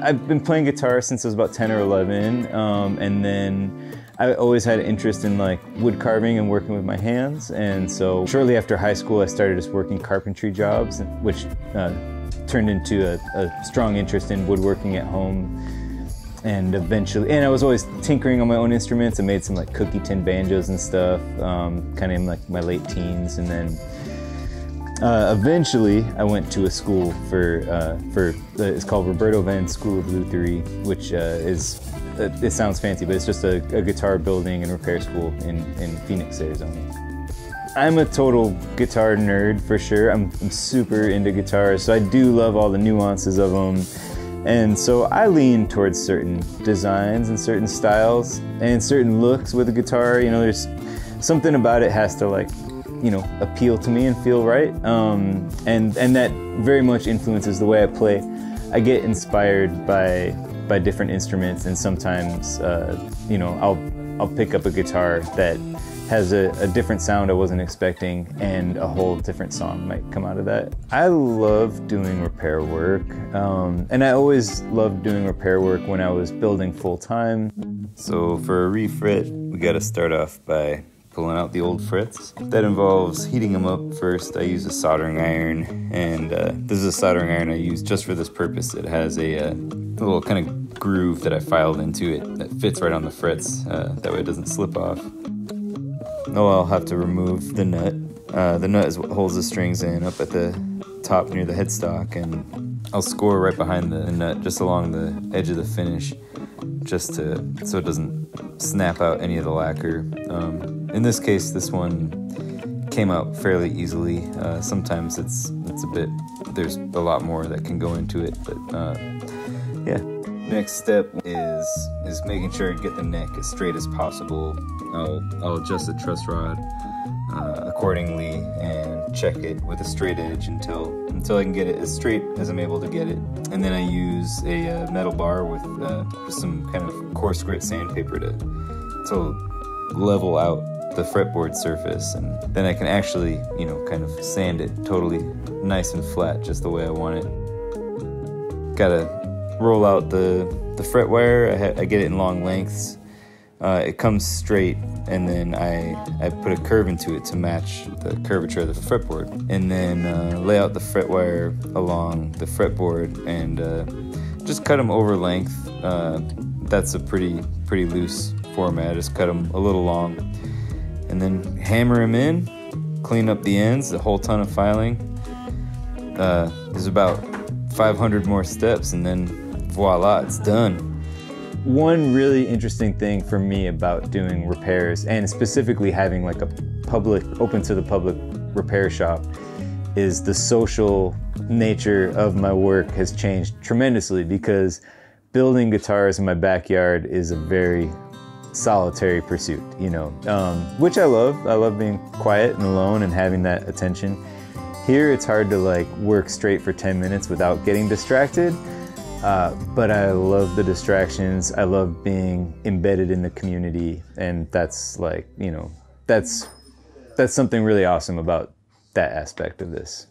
I've been playing guitar since I was about 10 or 11, and then I always had an interest in like wood carving and working with my hands. And so shortly after high school, I started just working carpentry jobs, which turned into a strong interest in woodworking at home. And eventually, and I was always tinkering on my own instruments. I made some like cookie tin banjos and stuff, kind of in like my late teens. And then eventually I went to a school it's called Roberto Venn School of Luthiery, which it sounds fancy, but it's just a guitar building and repair school in Phoenix, Arizona. I'm a total guitar nerd for sure. I'm super into guitars, so I do love all the nuances of them. And so I lean towards certain designs and certain styles and certain looks with a guitar. You know, there's something about it has to like, you know, appeal to me and feel right. And that very much influences the way I play. I get inspired by different instruments, and sometimes, you know, I'll pick up a guitar that has a different sound I wasn't expecting, and a whole different song might come out of that. I love doing repair work, and I always loved doing repair work when I was building full-time. So for a refret, we gotta start off by pulling out the old frets. That involves heating them up first. I use a soldering iron, and this is a soldering iron I use just for this purpose. It has a little kind of groove that I filed into it that fits right on the frets, that way it doesn't slip off. Oh, I'll have to remove the nut. The nut is what holds the strings in up at the top near the headstock, and I'll score right behind the nut just along the edge of the finish, just so it doesn't snap out any of the lacquer. In this case, this one came out fairly easily. Sometimes there's a lot more that can go into it, but yeah. Next step is making sure to get the neck as straight as possible. I'll adjust the truss rod accordingly and check it with a straight edge until I can get it as straight as I'm able to get it. And then I use a metal bar with just some kind of coarse grit sandpaper to level out the fretboard surface, and then I can actually, you know, kind of sand it totally nice and flat just the way I want it. Gotta roll out the fret wire. I get it in long lengths. It comes straight, and then I put a curve into it to match the curvature of the fretboard, and then lay out the fret wire along the fretboard and just cut them over length. That's a pretty loose format. Just cut them a little long, and then hammer them in, clean up the ends, a whole ton of filing. There's about 500 more steps, and then voila, it's done. One really interesting thing for me about doing repairs, and specifically having like a open to the public repair shop, is the social nature of my work has changed tremendously, because building guitars in my backyard is a very solitary pursuit, you know, which I love. I love being quiet and alone and having that attention. Here it's hard to like work straight for 10 minutes without getting distracted. But I love the distractions. I love being embedded in the community, and that's like, you know, that's something really awesome about that aspect of this.